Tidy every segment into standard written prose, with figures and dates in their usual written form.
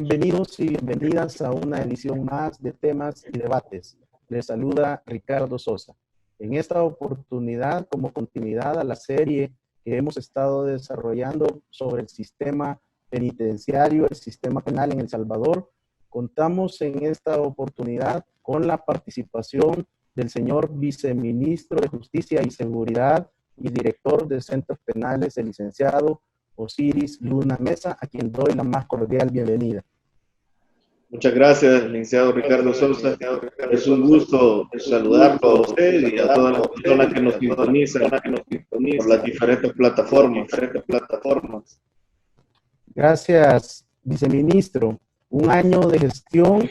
Bienvenidos y bienvenidas a una edición más de Temas y Debates. Les saluda Ricardo Sosa. En esta oportunidad, como continuidad a la serie que hemos estado desarrollando sobre el sistema penitenciario, el sistema penal en El Salvador, contamos en esta oportunidad con la participación del señor viceministro de Justicia y Seguridad y director de Centros Penales, el licenciado Osiris Luna Mesa, a quien doy la más cordial bienvenida. Muchas gracias, licenciado Ricardo Sosa. Es un gusto saludarlo a usted y a todas las personas que nos sintonizan por las diferentes plataformas. Gracias, viceministro. Un año de gestión,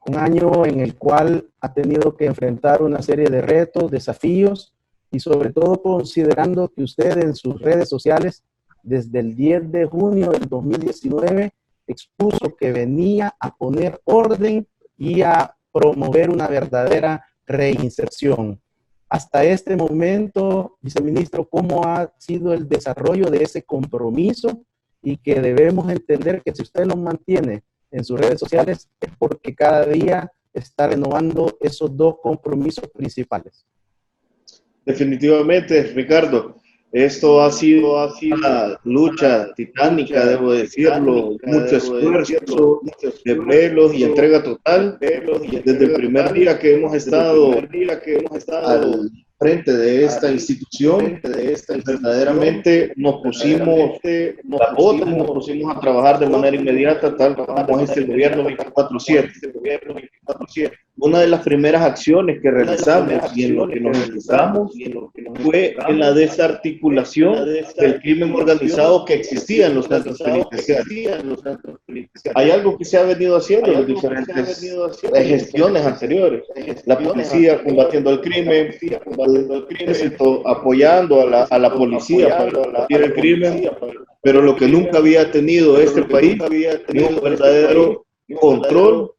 un año en el cual ha tenido que enfrentar una serie de retos, desafíos, y sobre todo considerando que usted en sus redes sociales, desde el 10 de junio del 2019, expuso que venía a poner orden y a promover una verdadera reinserción. Hasta este momento, viceministro, ¿cómo ha sido el desarrollo de ese compromiso? Y que debemos entender que si usted lo mantiene en sus redes sociales es porque cada día está renovando esos dos compromisos principales. Definitivamente, Ricardo, esto ha sido una lucha titánica, debo decirlo, mucho esfuerzo, desvelos y entrega total. Desde el primer día que hemos estado al frente de esta institución, verdaderamente nos pusimos las botas y nos pusimos a trabajar de manera inmediata, tal como es este gobierno 24/7. Una de las primeras acciones que realizamos y en lo que nos enfocamos fue en la desarticulación del crimen organizado que existía en los centros penitenciarios. Hay algo que se ha venido haciendo en diferentes gestiones anteriores. La policía combatiendo el crimen, el ejército apoyando a la policía para combatir el crimen, pero lo que nunca había tenido este país es un verdadero control,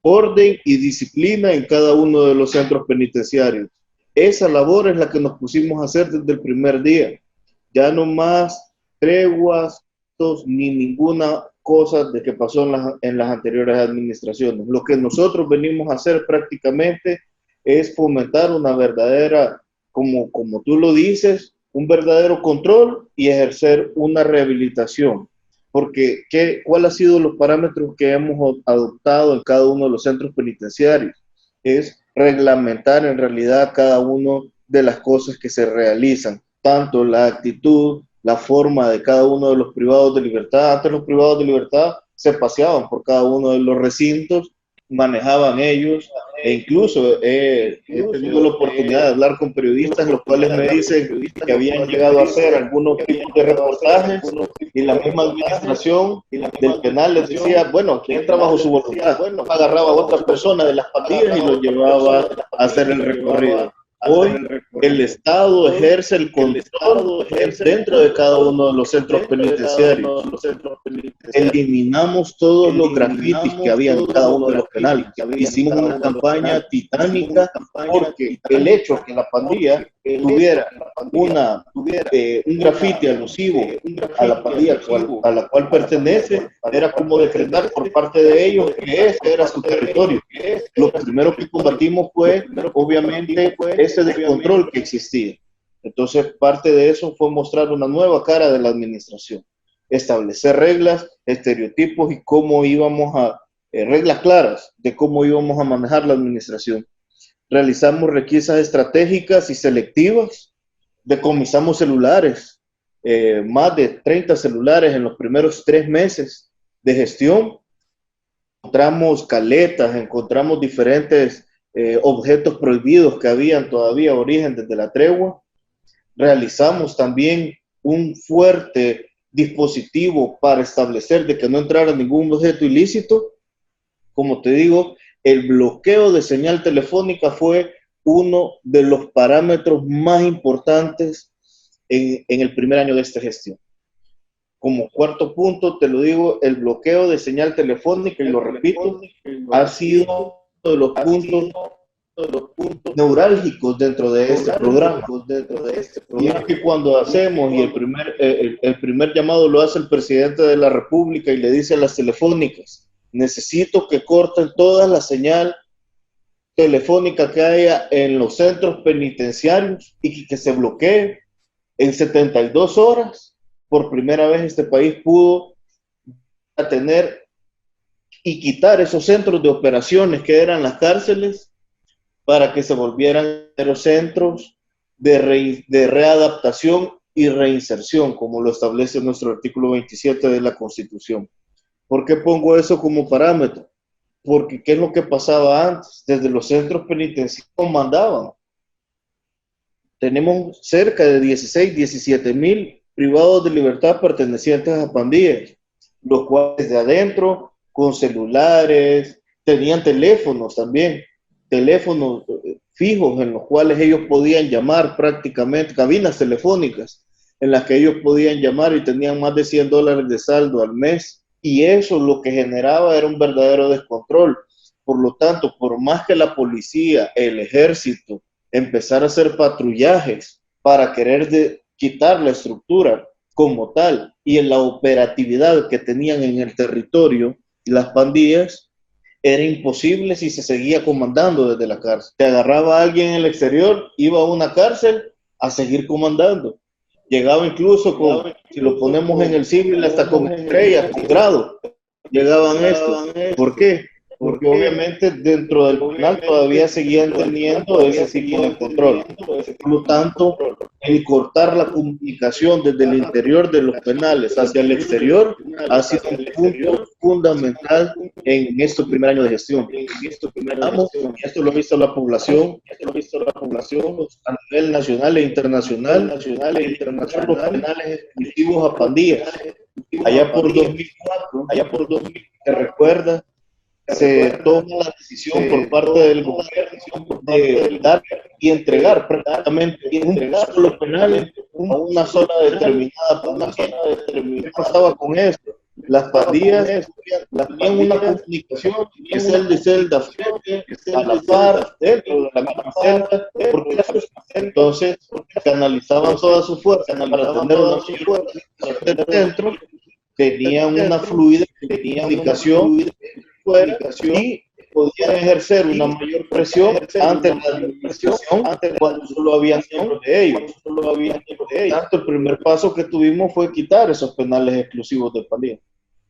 orden y disciplina en cada uno de los centros penitenciarios. Esa labor es la que nos pusimos a hacer desde el primer día. Ya no más treguas ni ninguna cosa de que pasó en las anteriores administraciones. Lo que nosotros venimos a hacer prácticamente es fomentar una verdadera, como tú lo dices, un verdadero control y ejercer una rehabilitación. Porque, ¿cuál ha sido los parámetros que hemos adoptado en cada uno de los centros penitenciarios? Es reglamentar en realidad cada una de las cosas que se realizan, tanto la actitud, la forma de cada uno de los privados de libertad. Antes los privados de libertad se paseaban por cada uno de los recintos, manejaban ellos, e incluso he tenido la oportunidad de hablar con periodistas, los cuales me dicen que habían llegado a hacer algunos tipos de reportajes y la misma administración del penal les decía, bueno, ¿quién entra bajo su voluntad? Bueno, agarraba a otra persona de las pandillas y los llevaba a hacer el recorrido. Hoy el Estado ejerce el control dentro de cada uno de los centros penitenciarios. Eliminamos todos los grafitis que había en cada uno de los penales. Hicimos una campaña titánica porque el hecho que la pandilla tuviera un grafiti alusivo a la pandilla a la cual pertenece era como decretar por parte de ellos que ese era su territorio. Lo primero que combatimos fue, obviamente, ese descontrol que existía. Entonces, parte de eso fue mostrar una nueva cara de la administración, establecer reglas, estereotipos y cómo íbamos a, reglas claras de cómo íbamos a manejar la administración. Realizamos requisas estratégicas y selectivas, decomisamos celulares, más de 30 celulares en los primeros 3 meses de gestión. Encontramos caletas, encontramos diferentes objetos prohibidos que habían todavía origen desde la tregua. Realizamos también un fuerte dispositivo para establecer de que no entrara ningún objeto ilícito. Como te digo, el bloqueo de señal telefónica fue uno de los parámetros más importantes en el primer año de esta gestión. Como cuarto punto, te lo digo, el bloqueo de señal telefónica, y lo repito, ha sido uno de los puntos neurálgicos dentro de este programa. Y es que cuando hacemos, y el primer llamado lo hace el presidente de la República y le dice a las telefónicas, necesito que corten toda la señal telefónica que haya en los centros penitenciarios y que se bloquee. En 72 horas, por primera vez este país pudo tener y quitar esos centros de operaciones que eran las cárceles para que se volvieran los centros de readaptación y reinserción, como lo establece nuestro artículo 27 de la Constitución. ¿Por qué pongo eso como parámetro? Porque ¿qué es lo que pasaba antes? Desde los centros penitenciarios mandaban. Tenemos cerca de 16, 17 mil privados de libertad pertenecientes a pandillas, los cuales de adentro, con celulares, tenían teléfonos también, teléfonos fijos en los cuales ellos podían llamar prácticamente, cabinas telefónicas en las que ellos podían llamar y tenían más de $100 de saldo al mes. Y eso lo que generaba era un verdadero descontrol. Por lo tanto, por más que la policía, el ejército, empezar a hacer patrullajes para querer quitar la estructura como tal y en la operatividad que tenían en el territorio las pandillas, era imposible si se seguía comandando desde la cárcel. Se agarraba a alguien en el exterior, iba a una cárcel a seguir comandando. Llegaba incluso con, si lo ponemos en el civil, hasta con estrellas, con grado. Llegaban estos. ¿Por qué? Porque obviamente dentro del penal todavía seguían teniendo ese tipo de control. Por lo tanto, el cortar la comunicación desde el interior de los penales hacia el exterior ha sido un punto fundamental en este primer año de gestión. Esto lo ha visto la población a nivel nacional e internacional, los penales exclusivos a pandillas. Allá por 2004, ¿te recuerdas? Se toma la decisión por parte del gobierno de dar y entregar prácticamente un solo penal a una zona determinada. ¿Qué pasaba con esto? Las pandillas tenían una comunicación de celda y celda a la par, dentro de la misma celda, porque entonces canalizaban toda su fuerza para tener una fuerza dentro, tenían una fluidez de comunicación y podían ejercer una mayor presión ante la administración cuando solo habían miembros de ellos. Tanto el primer paso que tuvimos fue quitar esos penales exclusivos de pandillas.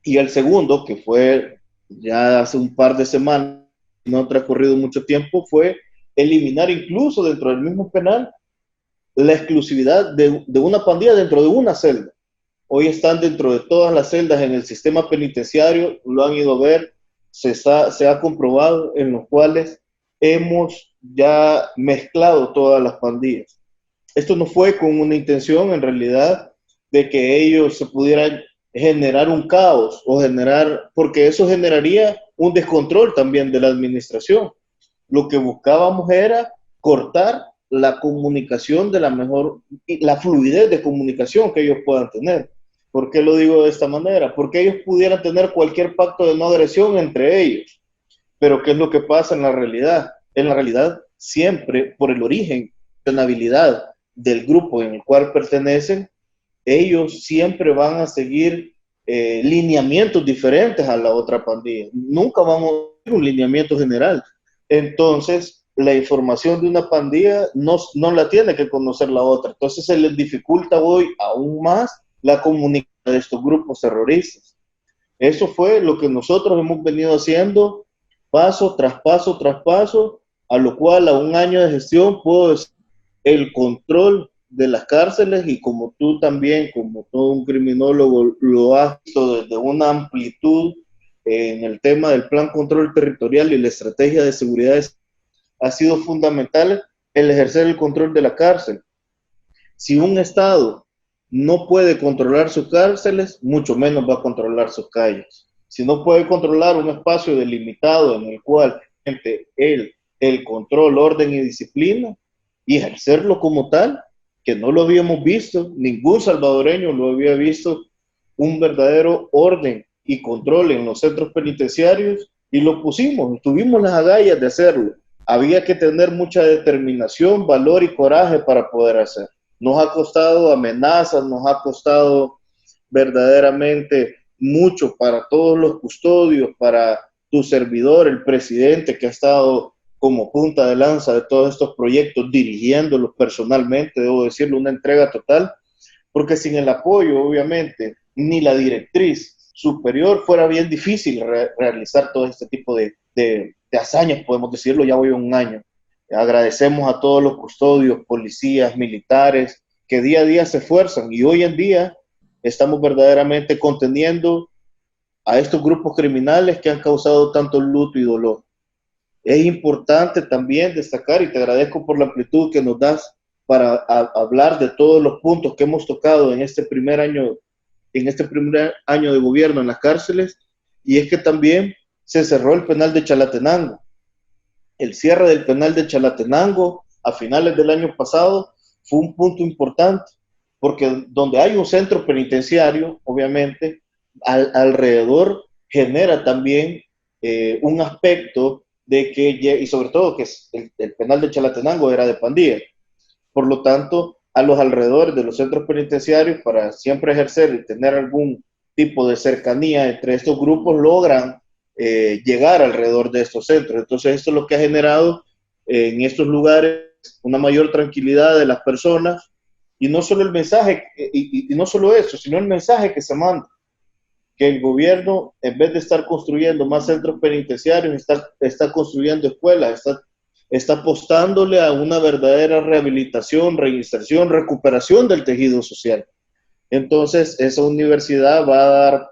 Y el segundo, que fue ya hace un par de semanas, no ha transcurrido mucho tiempo, fue eliminar incluso dentro del mismo penal la exclusividad de una pandilla dentro de una celda. Hoy están dentro de todas las celdas en el sistema penitenciario, lo han ido a ver, se ha comprobado, en los cuales hemos ya mezclado todas las pandillas. Esto no fue con una intención, en realidad, de que ellos se pudieran generar un caos o porque eso generaría un descontrol también de la administración. Lo que buscábamos era cortar la comunicación de la fluidez de comunicación que ellos puedan tener. ¿Por qué lo digo de esta manera? Porque ellos pudieran tener cualquier pacto de no agresión entre ellos. Pero ¿qué es lo que pasa en la realidad? En la realidad, siempre por el origen, la habilidad del grupo en el cual pertenecen, ellos siempre van a seguir lineamientos diferentes a la otra pandilla. Nunca vamos a tener un lineamiento general. Entonces, la información de una pandilla no la tiene que conocer la otra. Entonces, se les dificulta hoy aún más la comunicación de estos grupos terroristas. Eso fue lo que nosotros hemos venido haciendo paso tras paso tras paso, a lo cual a un año de gestión puedo decir el control de las cárceles, y como tú también, como todo un criminólogo, lo has visto desde una amplitud en el tema del plan control territorial y la estrategia de seguridad, ha sido fundamental el ejercer el control de la cárcel. Si un Estado no puede controlar sus cárceles, mucho menos va a controlar sus calles. Si no puede controlar un espacio delimitado en el cual el control, orden y disciplina, y ejercerlo como tal, que no lo habíamos visto, ningún salvadoreño lo había visto, un verdadero orden y control en los centros penitenciarios, y lo pusimos, tuvimos las agallas de hacerlo. Había que tener mucha determinación, valor y coraje para poder hacerlo. Nos ha costado amenazas, nos ha costado verdaderamente mucho para todos los custodios, para tu servidor, el presidente que ha estado como punta de lanza de todos estos proyectos, dirigiéndolos personalmente, debo decirlo, una entrega total, porque sin el apoyo, obviamente, ni la directriz superior, fuera bien difícil realizar todo este tipo de hazañas, podemos decirlo, ya voy un año. Agradecemos a todos los custodios, policías, militares, que día a día se esfuerzan, y hoy en día estamos verdaderamente conteniendo a estos grupos criminales que han causado tanto luto y dolor. Es importante también destacar, y te agradezco por la amplitud que nos das para hablar de todos los puntos que hemos tocado en este primer año de gobierno en las cárceles, y es que también se cerró el penal de Chalatenango. El cierre del penal de Chalatenango a finales del año pasado fue un punto importante, porque donde hay un centro penitenciario, obviamente, alrededor genera también un aspecto de que, y sobre todo que el penal de Chalatenango era de pandillas. Por lo tanto, a los alrededores de los centros penitenciarios, para siempre ejercer y tener algún tipo de cercanía entre estos grupos, logran llegar alrededor de estos centros. Entonces, esto es lo que ha generado en estos lugares una mayor tranquilidad de las personas, y no solo el mensaje, y no solo eso, sino el mensaje que se manda, que el gobierno, en vez de estar construyendo más centros penitenciarios, está construyendo escuelas, está apostándole a una verdadera rehabilitación, reinserción, recuperación del tejido social. Entonces, esa universidad va a dar,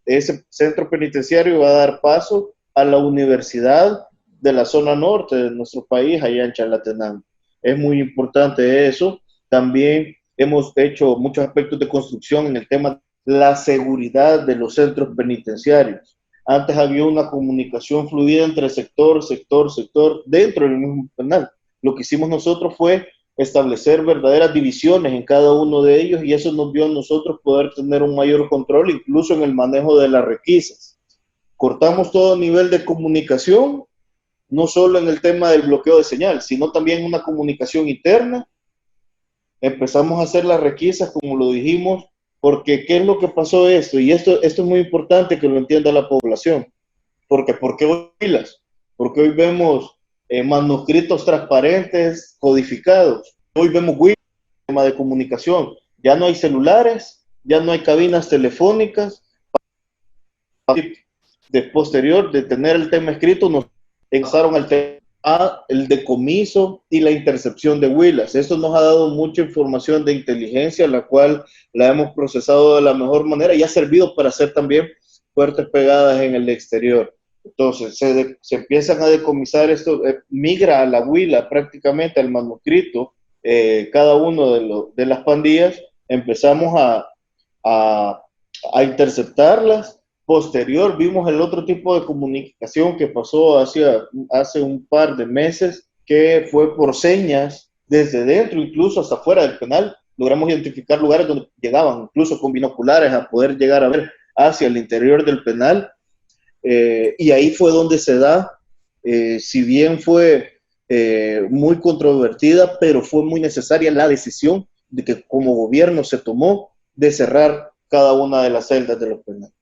ese centro penitenciario va a dar paso a la universidad de la zona norte de nuestro país, allá en Chalatenango. Es muy importante eso. También hemos hecho muchos aspectos de construcción en el tema de la seguridad de los centros penitenciarios. Antes había una comunicación fluida entre sector dentro del mismo penal. Lo que hicimos nosotros fue establecer verdaderas divisiones en cada uno de ellos, y eso nos dio a nosotros poder tener un mayor control, incluso en el manejo de las requisas. Cortamos todo nivel de comunicación, no solo en el tema del bloqueo de señal, sino también una comunicación interna. Empezamos a hacer las requisas, como lo dijimos, porque ¿qué es lo que pasó esto? Y esto es muy importante que lo entienda la población. Porque ¿por qué hoy pilas? Porque hoy vemos manuscritos transparentes, codificados. Hoy vemos Wi-Fi, tema de comunicación. Ya no hay celulares, ya no hay cabinas telefónicas. De posterior de tener el tema escrito, nos pasaron al tema el decomiso y la intercepción de huilas. Esto nos ha dado mucha información de inteligencia, la cual la hemos procesado de la mejor manera y ha servido para hacer también fuertes pegadas en el exterior. Entonces se empiezan a decomisar esto, migra a la huila prácticamente al manuscrito, cada uno de las pandillas. Empezamos a interceptarlas. Posterior vimos el otro tipo de comunicación que pasó hace un par de meses, que fue por señas desde dentro, incluso hasta fuera del penal. Logramos identificar lugares donde llegaban, incluso con binoculares, a poder llegar a ver hacia el interior del penal. Y ahí fue donde se da, si bien fue muy controvertida, pero fue muy necesaria la decisión de que como gobierno se tomó de cerrar cada una de las celdas de los penales.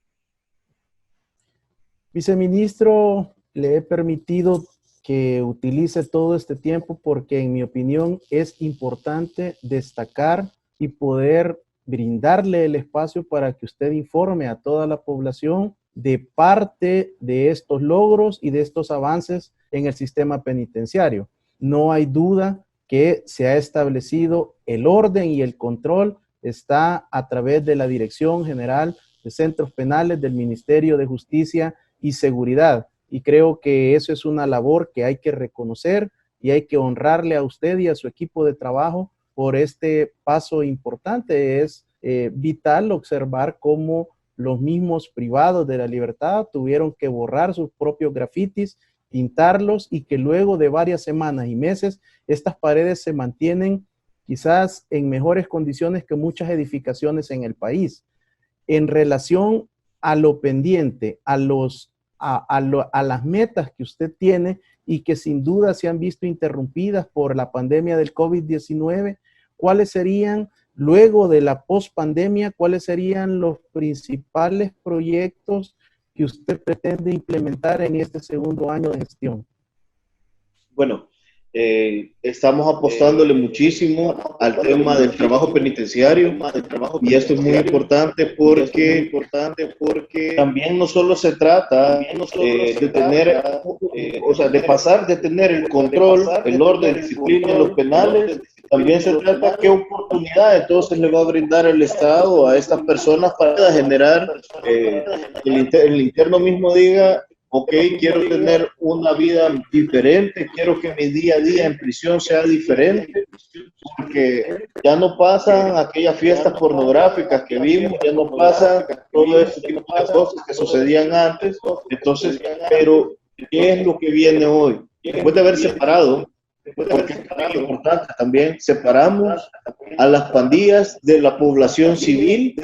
Viceministro, le he permitido que utilice todo este tiempo porque, en mi opinión, es importante destacar y poder brindarle el espacio para que usted informe a toda la población de parte de estos logros y de estos avances en el sistema penitenciario. No hay duda que se ha establecido el orden, y el control está a través de la Dirección General de Centros Penales del Ministerio de Justicia y Seguridad. Y creo que eso es una labor que hay que reconocer, y hay que honrarle a usted y a su equipo de trabajo por este paso importante. Es vital observar cómo los mismos privados de la libertad tuvieron que borrar sus propios grafitis, pintarlos, y que luego de varias semanas y meses estas paredes se mantienen quizás en mejores condiciones que muchas edificaciones en el país. En relación a lo pendiente, a las metas que usted tiene y que sin duda se han visto interrumpidas por la pandemia del COVID-19, ¿cuáles serían luego de la pospandemia, ¿cuáles serían los principales proyectos que usted pretende implementar en este segundo año de gestión? Bueno, estamos apostándole muchísimo al tema del trabajo penitenciario, y esto es muy importante porque también no solo se trata de tener, o sea, de pasar de tener el control, el orden, disciplina en los penales. También se trata qué oportunidad entonces le va a brindar el Estado a estas personas para generar, el interno mismo diga: ok, quiero tener una vida diferente, quiero que mi día a día en prisión sea diferente, porque ya no pasan aquellas fiestas pornográficas que vimos, ya no pasan todo este tipo de cosas que sucedían antes. Entonces, pero ¿qué es lo que viene hoy? Después de haber separado, porque es importante también, separamos a las pandillas de la población civil,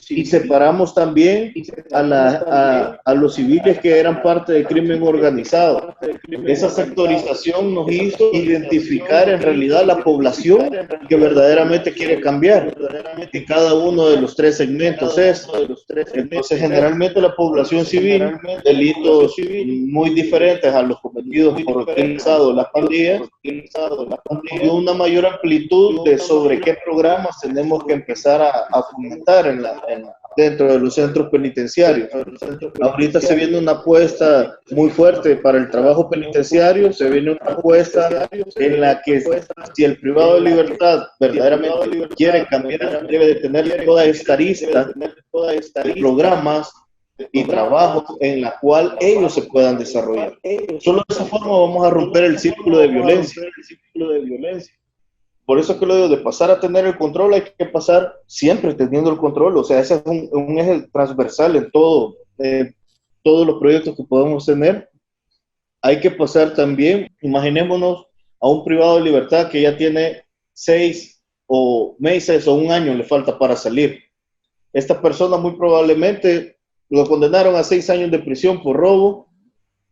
y separamos también a los civiles que eran parte del crimen organizado. Esa sectorización nos hizo identificar en realidad la población que verdaderamente quiere cambiar en cada uno de los tres segmentos. Entonces, generalmente la población civil, delitos muy diferentes a los cometidos por organizado las pandillas, y una mayor amplitud de sobre qué programas tenemos que empezar a fomentar dentro de los centros penitenciarios. Ahorita se viene una apuesta muy fuerte para el trabajo penitenciario, se viene una apuesta en la que si el privado de libertad verdaderamente quiere cambiar, debe de tener toda esta lista de programas y trabajo en la cual ellos se puedan desarrollar. Solo de esa forma vamos a romper el círculo de violencia. Por eso es que lo digo, de pasar a tener el control, hay que pasar siempre teniendo el control. O sea, ese es un eje transversal en todos los proyectos que podemos tener. Hay que pasar también, imaginémonos a un privado de libertad que ya tiene 6 meses o un año le falta para salir. Esta persona muy probablemente lo condenaron a 6 años de prisión por robo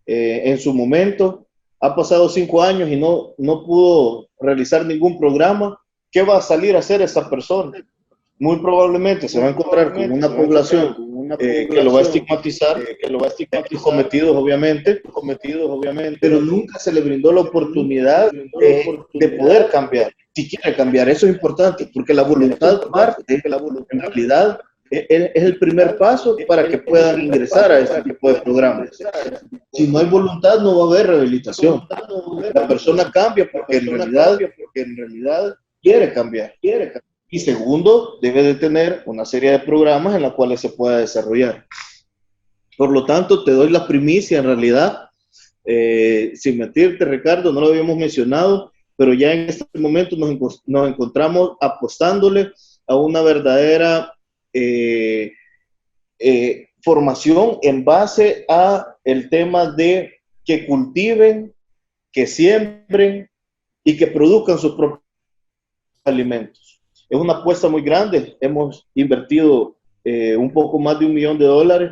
en su momento. Ha pasado 5 años y no pudo realizar ningún programa. ¿Qué va a salir a hacer esa persona? Muy probablemente se va a encontrar con una población que lo va a estigmatizar, cometidos obviamente, pero nunca se le brindó la oportunidad de poder cambiar. Si quiere cambiar, eso es importante, porque la voluntad parte, en realidad, es el primer paso para que puedan ingresar a este tipo de programas. Si no hay voluntad, no va a haber rehabilitación. La persona cambia porque en realidad quiere cambiar. Y segundo, debe de tener una serie de programas en los cuales se pueda desarrollar. Por lo tanto, te doy la primicia en realidad, sin mentirte, Ricardo, no lo habíamos mencionado, pero ya en este momento nos encontramos apostándole a una verdadera formación en base a el tema de que cultiven, que siembren y que produzcan sus propios alimentos. Es una apuesta muy grande. Hemos invertido un poco más de $1 millón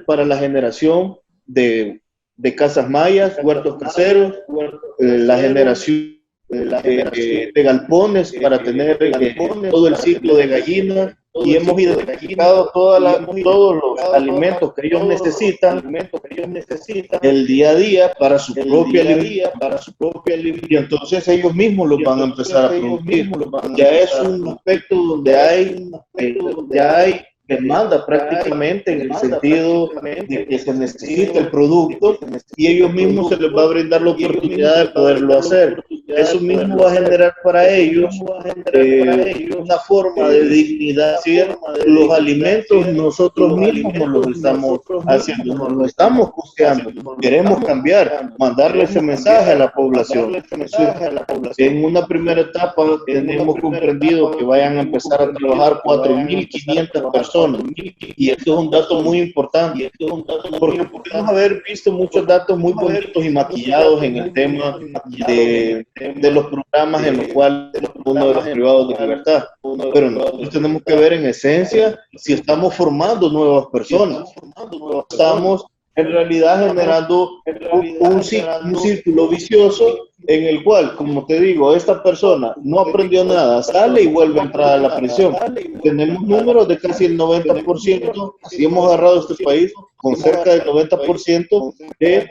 para la generación de casas mayas, huertos caseros, la generación de galpones para tener todo el ciclo de gallinas, y hemos identificado todos los alimentos que ellos necesitan el día a día para su propia alimentación, y entonces ellos mismos los van a empezar a producir. Ya es un aspecto donde ya hay demanda prácticamente, en el sentido de que se necesita el producto y ellos mismos se les va a brindar la oportunidad de poderlo hacer. Eso mismo va a generar para ellos una forma de dignidad. Los alimentos nosotros mismos nos los estamos haciendo, nos los estamos costeando. Queremos cambiar, mandarle ese mensaje a la población. En una primera etapa tenemos comprendido que vayan a empezar a trabajar 4.500 personas. Y esto es un dato muy importante, porque podemos haber visto muchos datos muy bonitos y maquillados en el tema de los programas en los cuales uno de los privados de libertad, pero nosotros tenemos que ver en esencia si estamos formando nuevas personas, estamos en realidad generando un círculo vicioso en el cual, como te digo, esta persona no aprendió nada, sale y vuelve a entrar a la prisión. Tenemos números de casi el 90%, si hemos agarrado este país con cerca del 90% de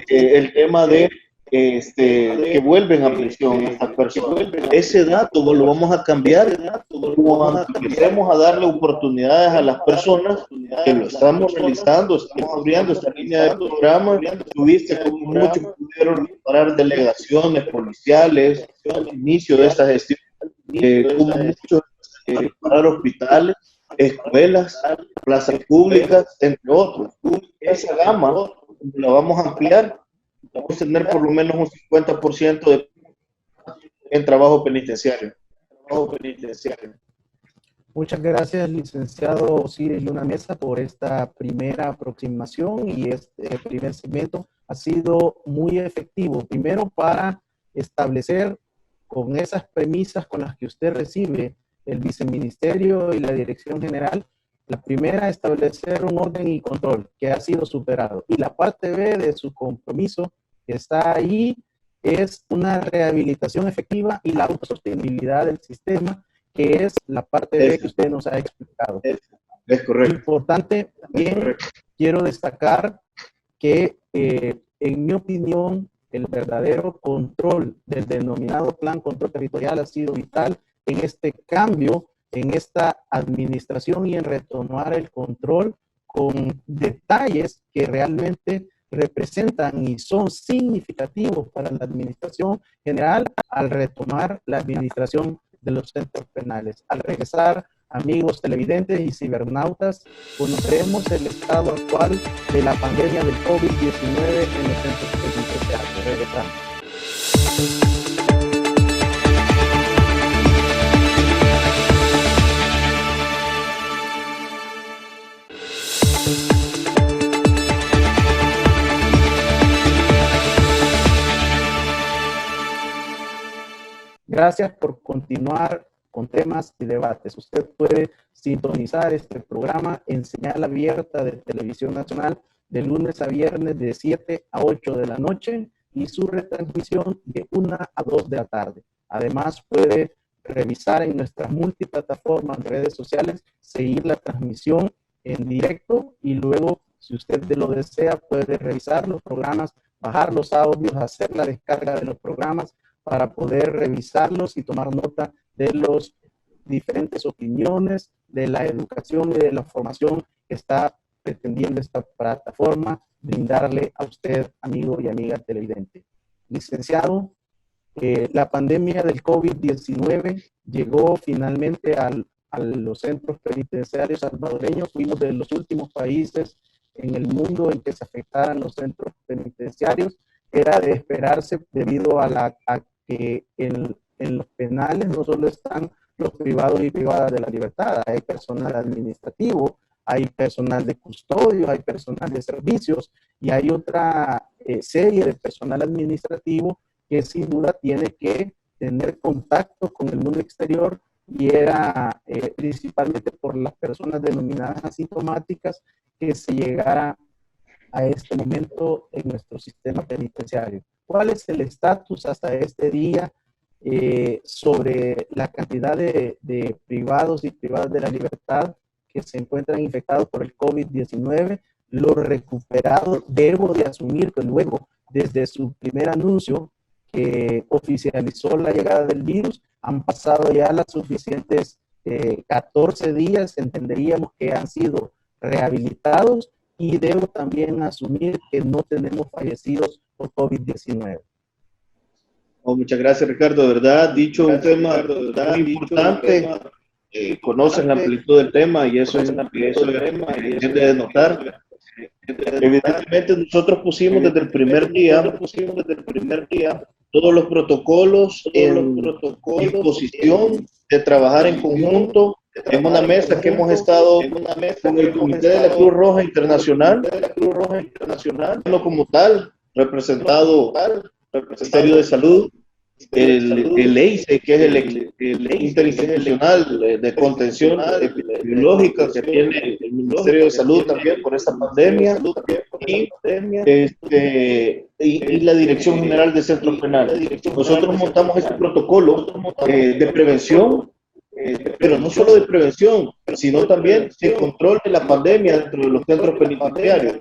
el tema de que vuelven a prisión estas personas. Ese dato lo vamos a cambiar cuando empecemos a darle oportunidades a las personas que lo estamos realizando, estamos abriendo esta línea de programa. Tuviste como muchos pudieron preparar delegaciones policiales al inicio de esta gestión, como muchos preparar hospitales, escuelas, plazas públicas, entre otros. Esa gama la vamos a ampliar. Vamos a tener por lo menos un 50% en trabajo penitenciario. Muchas gracias, licenciado Osiris Luna Mesa, por esta primera aproximación, y este primer segmento ha sido muy efectivo. Primero, para establecer con esas premisas con las que usted recibe el viceministerio y la dirección general. La primera, establecer un orden y control que ha sido superado. Y la parte B de su compromiso que está ahí es una rehabilitación efectiva y la autosostenibilidad del sistema, que es la parte B que usted nos ha explicado. Es correcto. Importante, también quiero destacar que, en mi opinión, el verdadero control del denominado Plan Control Territorial ha sido vital en este cambio, en esta administración, y en retomar el control con detalles que realmente representan y son significativos para la administración general al retomar la administración de los centros penales. Al regresar, amigos televidentes y cibernautas, conoceremos el estado actual de la pandemia del COVID-19 en los centros penitenciarios. Regresamos. Gracias por continuar con temas y debates. Usted puede sintonizar este programa en señal abierta de Televisión Nacional de lunes a viernes de 7 a 8 de la noche y su retransmisión de 1 a 2 de la tarde. Además, puede revisar en nuestras multiplataformas, redes sociales, seguir la transmisión en directo, y luego, si usted lo desea, puede revisar los programas, bajar los audios, hacer la descarga de los programas para poder revisarlos y tomar nota de las diferentes opiniones, de la educación y de la formación que está pretendiendo esta plataforma brindarle a usted, amigo y amiga televidente. Licenciado, la pandemia del COVID-19 llegó finalmente a los centros penitenciarios salvadoreños. Fuimos de los últimos países en el mundo en que se afectaran los centros penitenciarios. Era de esperarse debido a que en los penales no solo están los privados y privadas de la libertad, hay personal administrativo, hay personal de custodio, hay personal de servicios, y hay otra serie de personal administrativo que sin duda tiene que tener contacto con el mundo exterior, y era principalmente por las personas denominadas asintomáticas que se llegara a este momento en nuestro sistema penitenciario. ¿Cuál es el estatus hasta este día sobre la cantidad de privados y privadas de la libertad que se encuentran infectados por el COVID-19? Lo recuperado, debo de asumir que luego, desde su primer anuncio que oficializó la llegada del virus, han pasado ya las suficientes 14 días, entenderíamos que han sido rehabilitados, y debo también asumir que no tenemos fallecidos por COVID-19. Oh, muchas gracias, Ricardo. De verdad, dicho un tema muy importante. Conocen la amplitud del tema, y eso es de notar. Evidentemente, nosotros pusimos desde el primer día todos los protocolos en disposición de trabajar en conjunto en una mesa que hemos estado con el Comité de la Cruz Roja Internacional, no como tal, representado el Ministerio de Salud, el EICE, que es el Interinstitucional de Contención Epidemiológica que tiene el Ministerio de Salud también por esta pandemia, y y la Dirección General de Centros Penales. Nosotros montamos este protocolo de prevención, pero no solo de prevención, sino también de control de la pandemia dentro de los centros penitenciarios.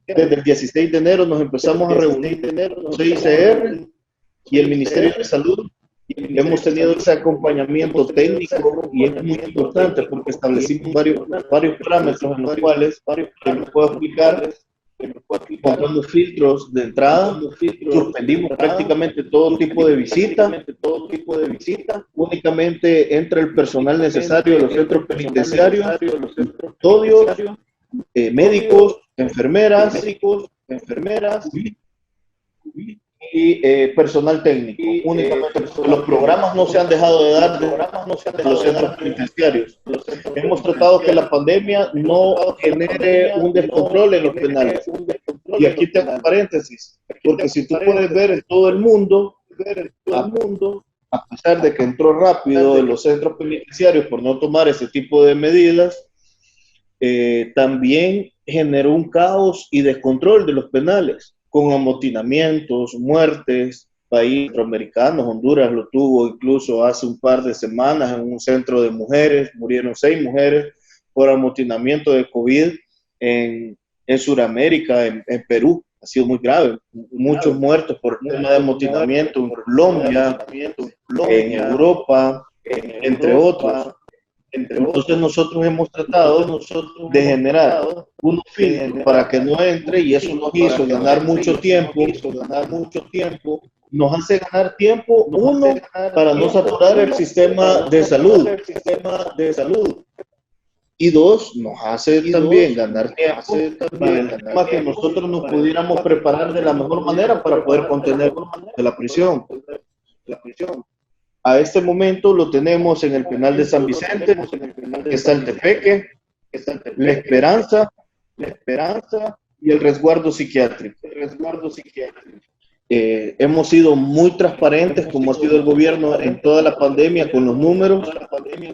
Desde el 16 de enero nos empezamos a reunir con CICR y el Ministerio de Salud. Hemos tenido ese acompañamiento técnico y es muy importante porque establecimos varios parámetros en los cuales, que me puedo explicar, montando filtros de entrada, suspendimos prácticamente todo tipo de visita, únicamente entra el personal necesario de los centros penitenciarios, custodios, médicos, enfermeras, y personal técnico. Únicamente los programas no se han dejado de dar en los centros penitenciarios. Hemos tratado que la pandemia no genere un descontrol en los penales. Y aquí tengo un paréntesis, porque si tú puedes ver en todo el mundo, a pesar de que entró rápido en los centros penitenciarios por no tomar ese tipo de medidas, también generó un caos y descontrol de los penales, con amotinamientos, muertes. Países centroamericanos, Honduras lo tuvo incluso hace un par de semanas en un centro de mujeres, murieron 6 mujeres por amotinamiento de COVID. En Sudamérica, en Perú, ha sido muy grave, muchos muertos por tema de amotinamiento, en Colombia, en Europa, entre otros. Entonces nosotros hemos tratado de generar un filtro para que no entre, y eso nos hizo ganar mucho tiempo, nos hace ganar tiempo, uno, para no saturar el sistema de salud, y dos, nos hace también ganar tiempo para que nosotros nos pudiéramos preparar de la mejor manera para poder contener de la prisión. A este momento lo tenemos en el penal de San Vicente, Saltepeque, La Esperanza y el resguardo psiquiátrico. Hemos sido muy transparentes, como ha sido el gobierno en toda la pandemia, con los números.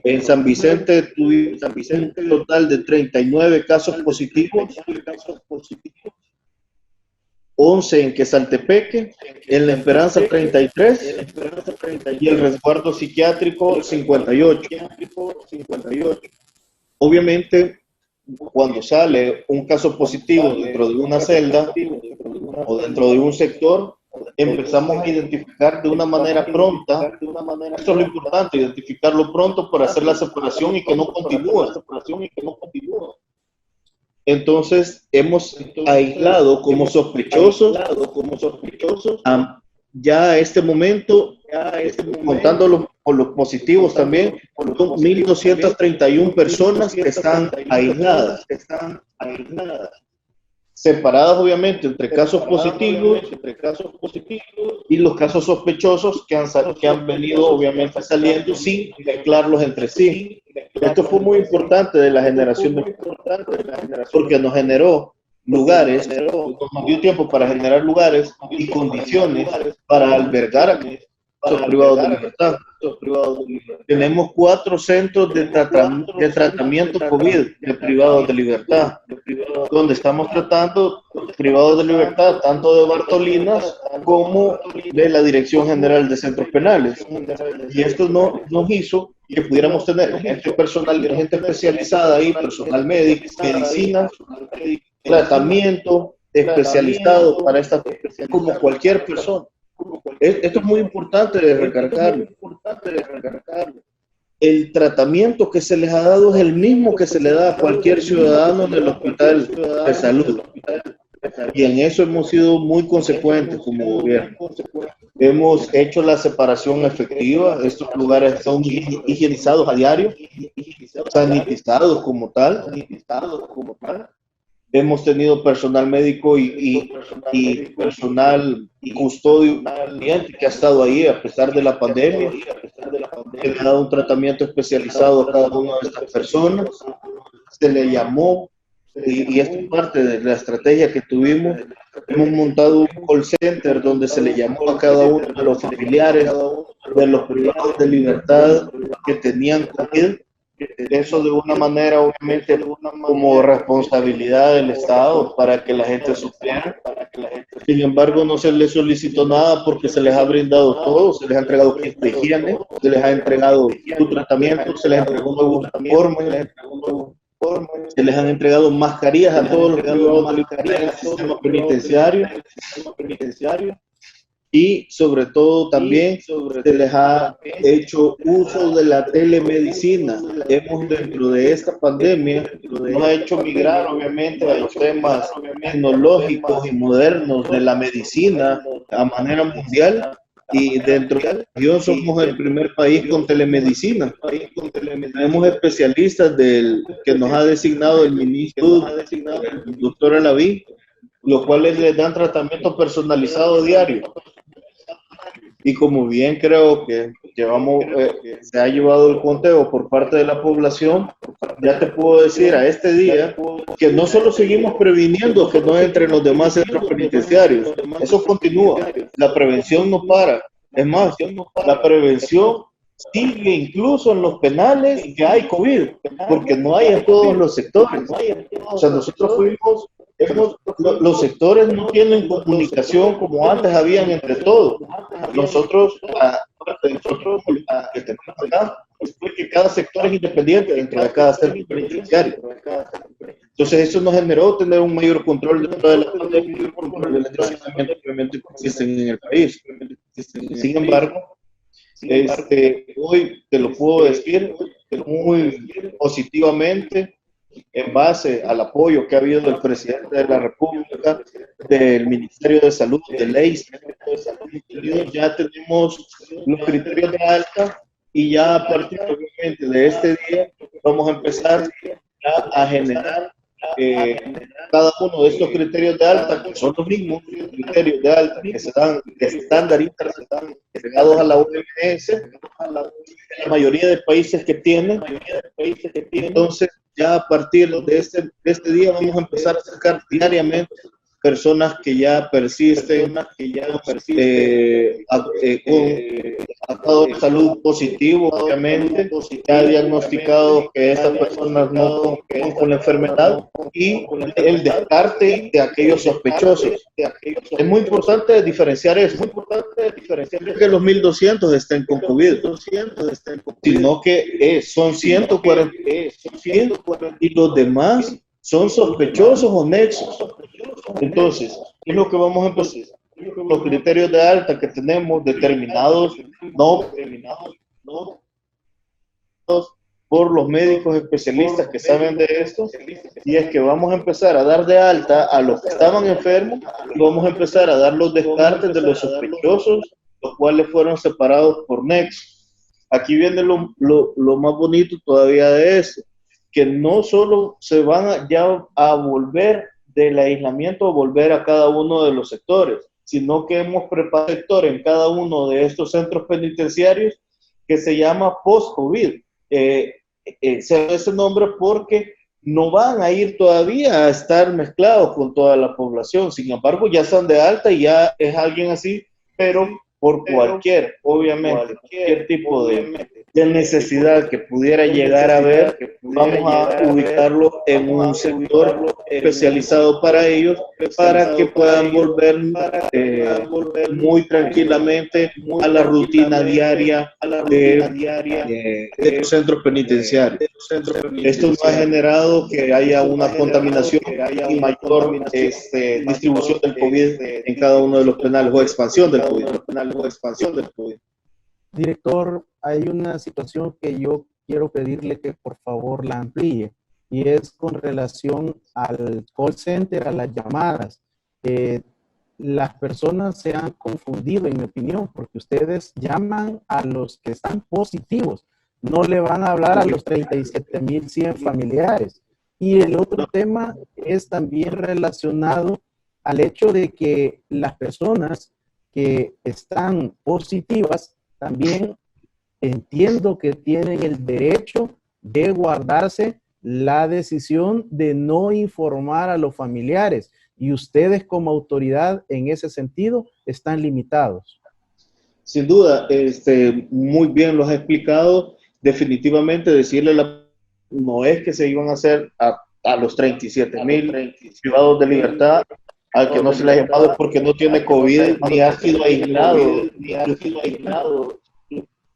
En San Vicente tuvimos un total de 39 casos positivos, 11 en Quesaltepeque, en La Esperanza 33 y el resguardo psiquiátrico 58. Obviamente, cuando sale un caso positivo dentro de una celda o dentro de un sector, empezamos a identificar de una manera pronta. Esto es lo importante, identificarlo pronto para hacer la separación y que no continúe. Entonces hemos aislado como sospechosos ya a este momento, contando con los positivos también, son 1.231 personas que están aisladas, separadas obviamente entre casos positivos y los casos sospechosos que han venido obviamente saliendo sin mezclarlos entre sí. Esto fue muy importante de la generación, porque nos generó lugares, nos dio tiempo para generar lugares y condiciones para albergar a los privados de libertad. Tenemos 4 centros de tratamiento COVID de privados de libertad, donde estamos tratando privados de libertad tanto de Bartolinas como de la Dirección General de Centros Penales. Y esto nos hizo que pudiéramos tener gente especializada ahí, personal médico, medicina, tratamiento especializado para esta, como cualquier persona. Esto es muy importante de recargarlo. El tratamiento que se les ha dado es el mismo que se le da a cualquier ciudadano en el hospital de salud. Y en eso hemos sido muy consecuentes como gobierno. Hemos hecho la separación efectiva. Estos lugares son higienizados a diario, sanitizados como tal. Hemos tenido personal médico y personal y custodio que ha estado ahí a pesar de la pandemia, que le ha dado un tratamiento especializado a cada una de estas personas. Se le llamó, y esto es parte de la estrategia que tuvimos, hemos montado un call center donde se le llamó a cada uno de los familiares de los privados de libertad que tenían COVID. Eso de una manera, obviamente, como responsabilidad del Estado, para que la gente supiera Sin embargo, no se les solicitó nada porque se les ha brindado todo, se les ha entregado kits de higiene, se les ha entregado su tratamiento, se les entregó nuevos uniformes, se les han entregado mascarillas a todos los privados del sistema penitenciario y sobre todo también se les ha hecho uso de la telemedicina. Hemos dentro de esta pandemia nos ha hecho migrar obviamente a los temas tecnológicos y modernos de la medicina a manera mundial. Y dentro de la región somos el primer país con telemedicina. Tenemos especialistas que nos ha designado el ministro, el doctor Alaví, los cuales les dan tratamiento personalizado diario. Y como bien creo que se ha llevado el conteo por parte de la población, ya te puedo decir a este día que no solo seguimos previniendo que no entren los demás centros penitenciarios, eso continúa, la prevención no para. Es más, la prevención sigue incluso en los penales que hay COVID, porque no hay en todos los sectores. O sea, los sectores no tienen comunicación como antes habían entre todos. Nosotros que tenemos acá, es que cada sector es independiente dentro de cada centro penitenciario. Entonces eso nos generó tener un mayor control dentro de la pandemia y control del encarcelamiento que obviamente existen en el país. Sin embargo, hoy te lo puedo decir muy positivamente en base al apoyo que ha habido del presidente de la República, del Ministerio de Salud, de leyes, ya tenemos los criterios de alta y ya a partir obviamente de este día vamos a empezar ya a generar cada uno de estos criterios de alta, que son los mismos criterios de alta que se dan estándares, se están entregados a la OMS, la mayoría de países que tienen. Entonces, ya a partir de este día vamos a empezar a sacar diariamente personas que ya persisten, con estado de salud positivo, obviamente, ya diagnosticado que estas personas no cumplen con la enfermedad y el descarte de aquellos sospechosos. Es muy importante diferenciar eso. Que los 1.200 estén con COVID, sino que son 140 y los demás son sospechosos o nexos. Entonces, ¿qué es lo que vamos a empezar? Los criterios de alta que tenemos determinados por los médicos especialistas que saben de esto, y es que vamos a empezar a dar de alta a los que estaban enfermos y vamos a empezar a dar los descartes de los sospechosos, los cuales fueron separados por nexo. Aquí viene lo más bonito todavía de eso, que no solo se van ya a volver del aislamiento o volver a cada uno de los sectores, sino que hemos preparado un sector en cada uno de estos centros penitenciarios que se llama post-COVID. Se da ese nombre porque no van a ir todavía a estar mezclados con toda la población, sin embargo ya están de alta y ya es alguien así, pero por cualquier tipo de necesidad que pudiera llegar a haber, vamos a ubicarlo en un sector especializado para ellos, para que puedan volver muy tranquilamente a la rutina diaria de los centros penitenciarios. Esto no ha generado que haya una contaminación y mayor distribución del COVID en cada uno de los penales o expansión del COVID. Director, hay una situación que yo quiero pedirle que por favor la amplíe y es con relación al call center, a las llamadas. Las personas se han confundido, en mi opinión, porque ustedes llaman a los que están positivos, no le van a hablar a los 37,100 familiares. Y el otro tema es también relacionado al hecho de que las personas que están positivas también entiendo que tienen el derecho de guardarse la decisión de no informar a los familiares y ustedes como autoridad en ese sentido están limitados. Sin duda, muy bien lo has explicado. Definitivamente no es que se iban a hacer a los 37,000 privados de libertad Al que no se le ha llamado es porque no tiene COVID, ni ha sido aislado,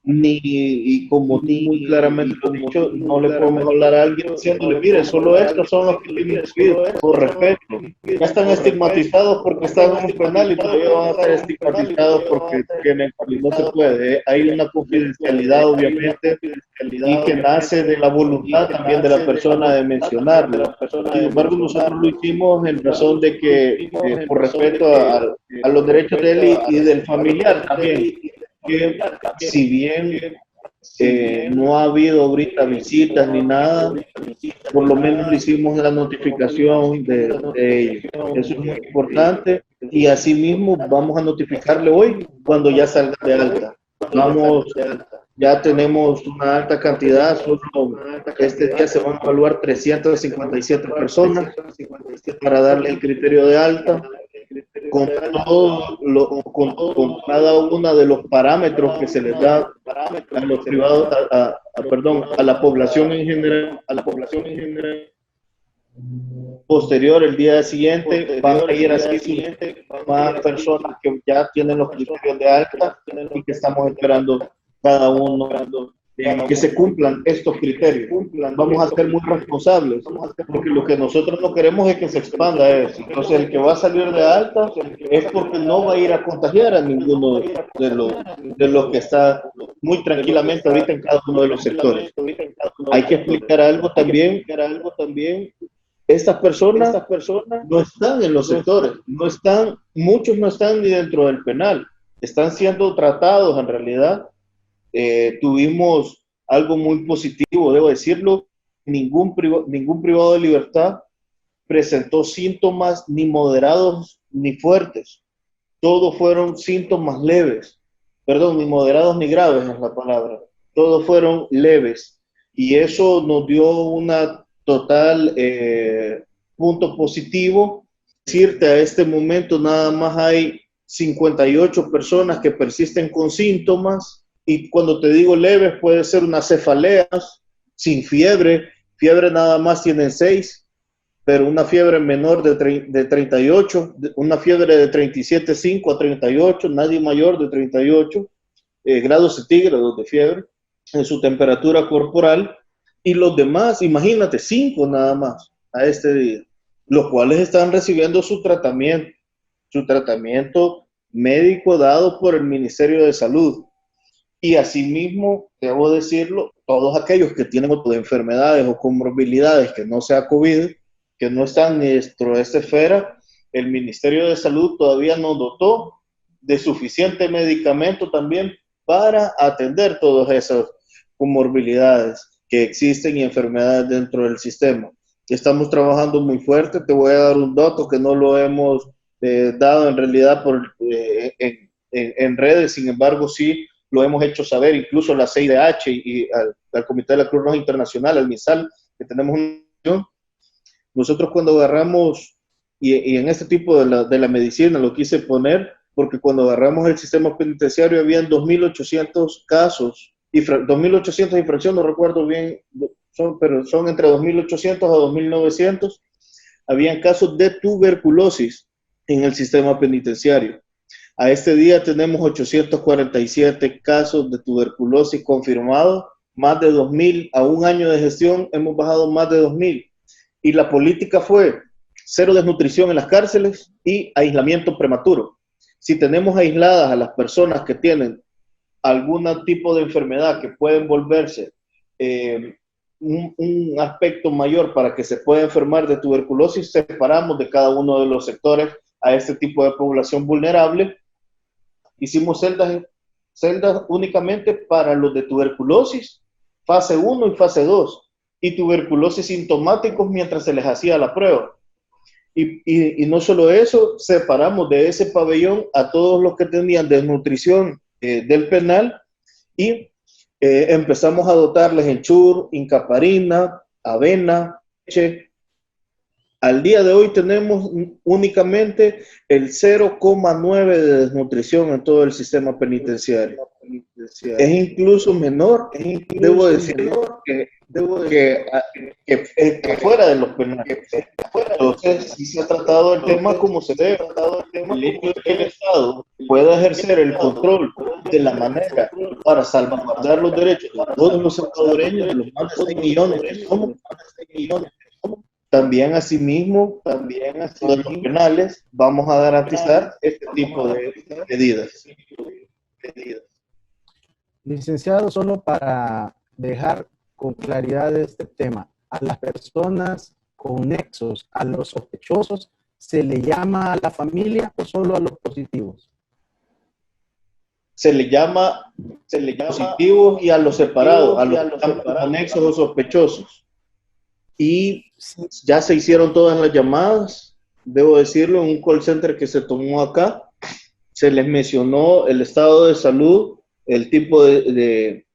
ni, y como tú muy claramente lo has dicho, no le podemos hablar a alguien diciéndole, mire, solo estos son los que tienen COVID, por respeto. Ya están estigmatizados porque están en un penal y todavía van a ser estigmatizados porque tienen COVID. No se puede. Hay una confidencialidad, obviamente, y que nace de la voluntad también de la persona de mencionarlo. Sin embargo, nosotros lo hicimos en razón de que, por respeto a los derechos de él y del familiar también, que si bien no ha habido ahorita visitas ni nada, por lo menos le hicimos la notificación de ellos. Eso es muy importante y asimismo vamos a notificarle hoy cuando ya salga de alta. Ya tenemos una alta cantidad, solo este día se van a evaluar 357 personas para darle el criterio de alta. Con cada uno de los parámetros que se les da a los privados, a la población en general, posterior, el día siguiente, van a ir así más personas que ya tienen los criterios de alta y que estamos esperando cada uno que se cumplan estos criterios. Vamos a ser muy responsables, porque lo que nosotros no queremos es que se expanda eso. Entonces, el que va a salir de alta es porque no va a ir a contagiar a ninguno de los que está muy tranquilamente ahorita en cada uno de los sectores. Hay que explicar algo también. Estas personas no están en los sectores, muchos no están ni dentro del penal, están siendo tratados en realidad. Tuvimos algo muy positivo, debo decirlo, ningún privado de libertad presentó síntomas ni moderados ni fuertes, todos fueron síntomas leves, perdón, ni moderados ni graves es la palabra, todos fueron leves y eso nos dio una total punto positivo. Decirte, a este momento nada más hay 58 personas que persisten con síntomas. Y cuando te digo leves, puede ser unas cefaleas, sin fiebre nada más tienen 6, pero una fiebre menor de 38, una fiebre de 37,5 a 38, nadie mayor de 38 grados centígrados de fiebre en su temperatura corporal, y los demás, imagínate, 5 nada más a este día, los cuales están recibiendo su tratamiento médico dado por el Ministerio de Salud. Y asimismo, debo decirlo, todos aquellos que tienen otras enfermedades o comorbilidades que no sea COVID, que no están dentro de esta esfera, el Ministerio de Salud todavía no dotó de suficiente medicamento también para atender todas esas comorbilidades que existen y enfermedades dentro del sistema. Estamos trabajando muy fuerte. Te voy a dar un dato que no lo hemos dado en realidad en redes, sin embargo sí lo hemos hecho saber, incluso la CIDH y al Comité de la Cruz Roja Internacional, al MISAL, que tenemos una. Nosotros cuando agarramos, y en este tipo de la medicina lo quise poner, porque cuando agarramos el sistema penitenciario habían 2.800 casos, 2.800 infracciones, no recuerdo bien, pero son entre 2.800 a 2.900, habían casos de tuberculosis en el sistema penitenciario. A este día tenemos 847 casos de tuberculosis confirmados, más de 2.000, a un año de gestión hemos bajado más de 2.000. Y la política fue 0 desnutrición en las cárceles y aislamiento prematuro. Si tenemos aisladas a las personas que tienen algún tipo de enfermedad que pueden volverse un aspecto mayor para que se pueda enfermar de tuberculosis, separamos de cada uno de los sectores a este tipo de población vulnerable. Hicimos celdas únicamente para los de tuberculosis, fase 1 y fase 2, y tuberculosis sintomáticos mientras se les hacía la prueba. Y no solo eso, separamos de ese pabellón a todos los que tenían desnutrición del penal y empezamos a dotarles enchur, incaparina, avena, leche. Al día de hoy tenemos únicamente el 0,9 de desnutrición en todo el sistema penitenciario. Es incluso menor, debo decir, que que fuera de los penales. Entonces, sí se ha tratado el tema como se debe. El hecho de que el Estado pueda ejercer el control de la manera para salvaguardar los derechos de todos los salvadoreños, de los más de 6 millones que somos, también asimismo, de los penales, vamos a garantizar este tipo de medidas. Licenciado, solo para dejar con claridad este tema, a las personas con nexos, a los sospechosos, ¿se le llama a la familia o solo a los positivos? Se le llama positivos y a los separados, a los nexos o sospechosos. Y ya se hicieron todas las llamadas, debo decirlo, en un call center que se tomó acá, se les mencionó el estado de salud, el tipo de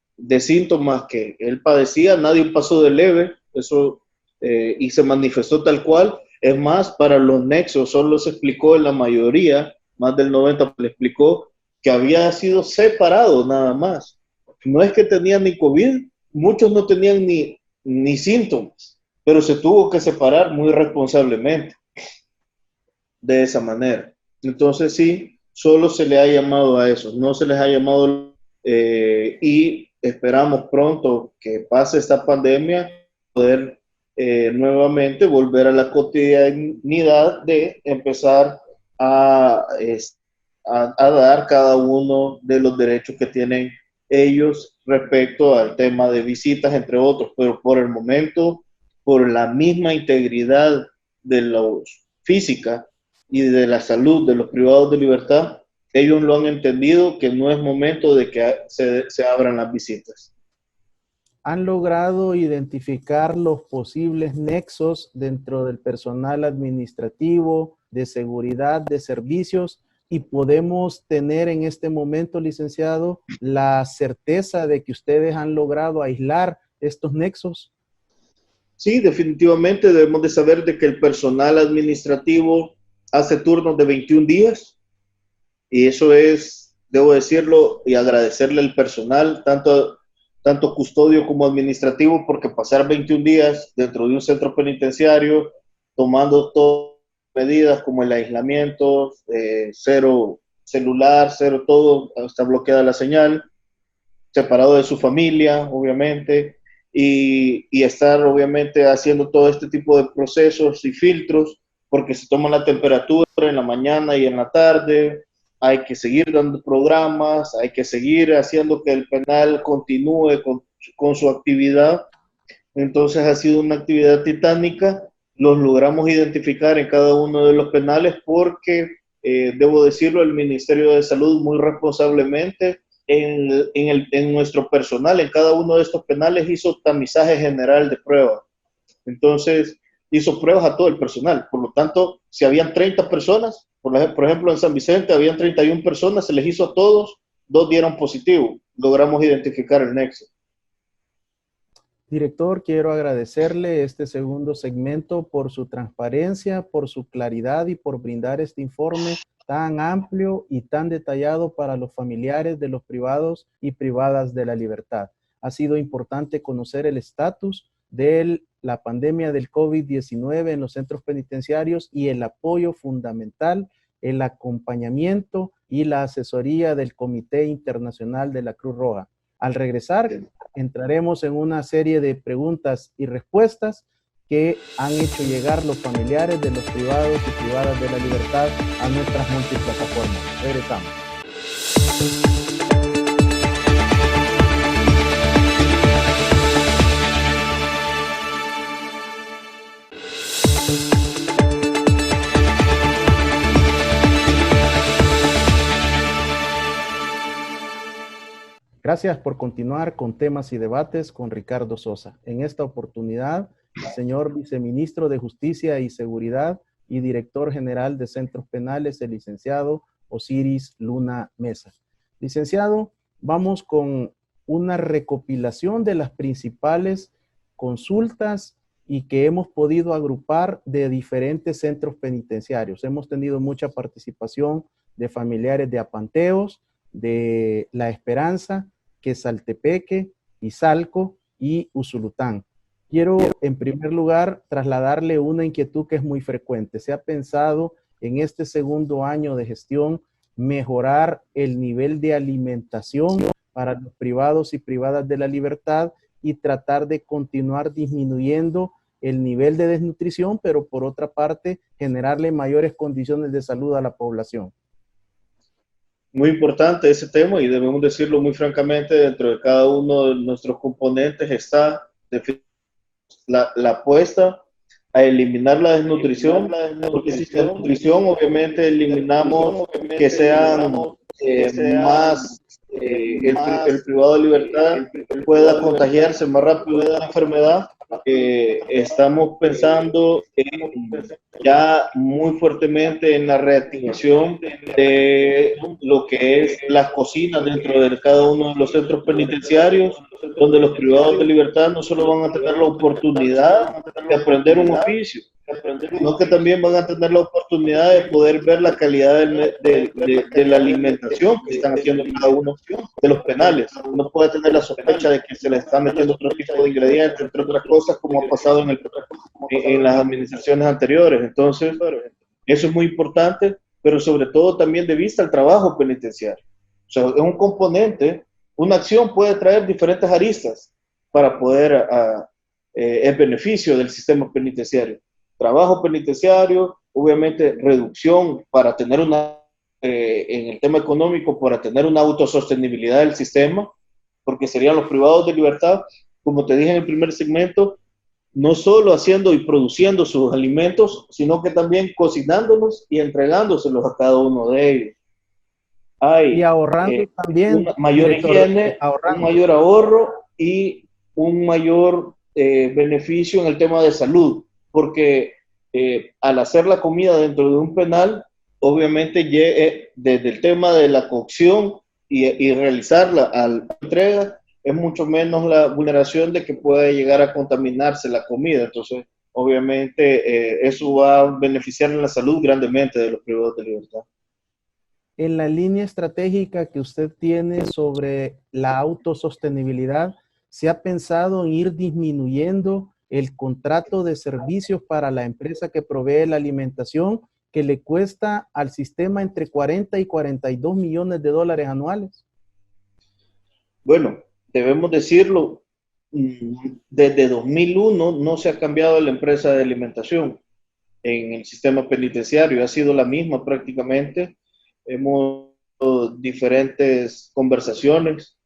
síntomas que él padecía, nadie pasó de leve, eso, y se manifestó tal cual. Es más, para los nexos solo se explicó en la mayoría, más del 90% le explicó que había sido separado nada más. No es que tenían ni COVID, muchos no tenían ni síntomas, pero se tuvo que separar muy responsablemente de esa manera. Entonces sí, solo se le ha llamado a esos, no se les ha llamado y esperamos pronto que pase esta pandemia, poder nuevamente volver a la cotidianidad de empezar a dar cada uno de los derechos que tienen ellos respecto al tema de visitas, entre otros, pero por el momento, por la misma integridad de los física y de la salud de los privados de libertad, ellos lo han entendido que no es momento de que se abran las visitas. ¿Han logrado identificar los posibles nexos dentro del personal administrativo, de seguridad, de servicios? Y podemos tener en este momento, licenciado, la certeza de que ustedes han logrado aislar estos nexos. Sí, definitivamente debemos de saber de que el personal administrativo hace turnos de 21 días y eso es, debo decirlo y agradecerle al personal, tanto custodio como administrativo, porque pasar 21 días dentro de un centro penitenciario, tomando todas las medidas como el aislamiento, cero celular, cero todo, está bloqueada la señal, separado de su familia, obviamente, y estar obviamente haciendo todo este tipo de procesos y filtros, porque se toma la temperatura en la mañana y en la tarde, hay que seguir dando programas, hay que seguir haciendo que el penal continúe con su actividad. Entonces ha sido una actividad titánica, los logramos identificar en cada uno de los penales porque, debo decirlo, el Ministerio de Salud muy responsablemente en nuestro personal, en cada uno de estos penales hizo tamizaje general de pruebas. Entonces, hizo pruebas a todo el personal. Por lo tanto, si habían 30 personas, por ejemplo, en San Vicente habían 31 personas, se les hizo a todos, 2 dieron positivo. Logramos identificar el nexo. Director, quiero agradecerle este segundo segmento por su transparencia, por su claridad y por brindar este informe tan amplio y tan detallado para los familiares de los privados y privadas de la libertad. Ha sido importante conocer el estatus de la pandemia del COVID-19 en los centros penitenciarios y el apoyo fundamental, el acompañamiento y la asesoría del Comité Internacional de la Cruz Roja. Al regresar, entraremos en una serie de preguntas y respuestas que han hecho llegar los familiares de los privados y privadas de la libertad a nuestras multiplataformas. Regresamos. Gracias por continuar con temas y debates con Ricardo Sosa. En esta oportunidad, el señor viceministro de Justicia y Seguridad y director general de Centros Penales, el licenciado Osiris Luna Mesa. Licenciado, vamos con una recopilación de las principales consultas y que hemos podido agrupar de diferentes centros penitenciarios. Hemos tenido mucha participación de familiares de Apanteos, de La Esperanza, Quesaltepeque, Izalco, y Usulután. Quiero, en primer lugar, trasladarle una inquietud que es muy frecuente. ¿Se ha pensado en este segundo año de gestión mejorar el nivel de alimentación para los privados y privadas de la libertad y tratar de continuar disminuyendo el nivel de desnutrición, pero por otra parte, generarle mayores condiciones de salud a la población? Muy importante ese tema y debemos decirlo muy francamente, dentro de cada uno de nuestros componentes está la apuesta a eliminar la desnutrición, porque si la desnutrición obviamente eliminamos que sean más el privado de libertad pueda contagiarse más rápido de una enfermedad. Estamos pensando ya muy fuertemente en la reactivación de lo que es las cocinas dentro de cada uno de los centros penitenciarios, donde los privados de libertad no solo van a tener la oportunidad de aprender un oficio, sino que también van a tener la oportunidad de poder ver la calidad de la alimentación que están haciendo cada uno de los penales. Uno puede tener la sospecha de que se le está metiendo otro tipo de ingredientes, entre otras cosas, como ha pasado en las administraciones anteriores. Entonces, eso es muy importante, pero sobre todo también de vista al trabajo penitenciario. O sea, es un componente, una acción puede traer diferentes aristas para poder el beneficio del sistema penitenciario. Trabajo penitenciario, obviamente reducción para tener en el tema económico, para tener una autosostenibilidad del sistema, porque serían los privados de libertad, como te dije en el primer segmento, no solo haciendo y produciendo sus alimentos, sino que también cocinándolos y entregándoselos a cada uno de ellos. Y ahorrando también, una mayor higiene, un mayor ahorro y un mayor beneficio en el tema de salud, porque al hacer la comida dentro de un penal, obviamente desde el tema de la cocción y realizarla a la entrega, es mucho menos la vulneración de que pueda llegar a contaminarse la comida. Entonces, obviamente, eso va a beneficiar en la salud grandemente de los privados de libertad. En la línea estratégica que usted tiene sobre la autosostenibilidad, ¿se ha pensado en ir disminuyendo el contrato de servicios para la empresa que provee la alimentación, que le cuesta al sistema entre 40 y 42 millones de dólares anuales? Bueno, debemos decirlo, desde 2001 no se ha cambiado la empresa de alimentación en el sistema penitenciario, ha sido la misma prácticamente. Hemos tenido diferentes conversaciones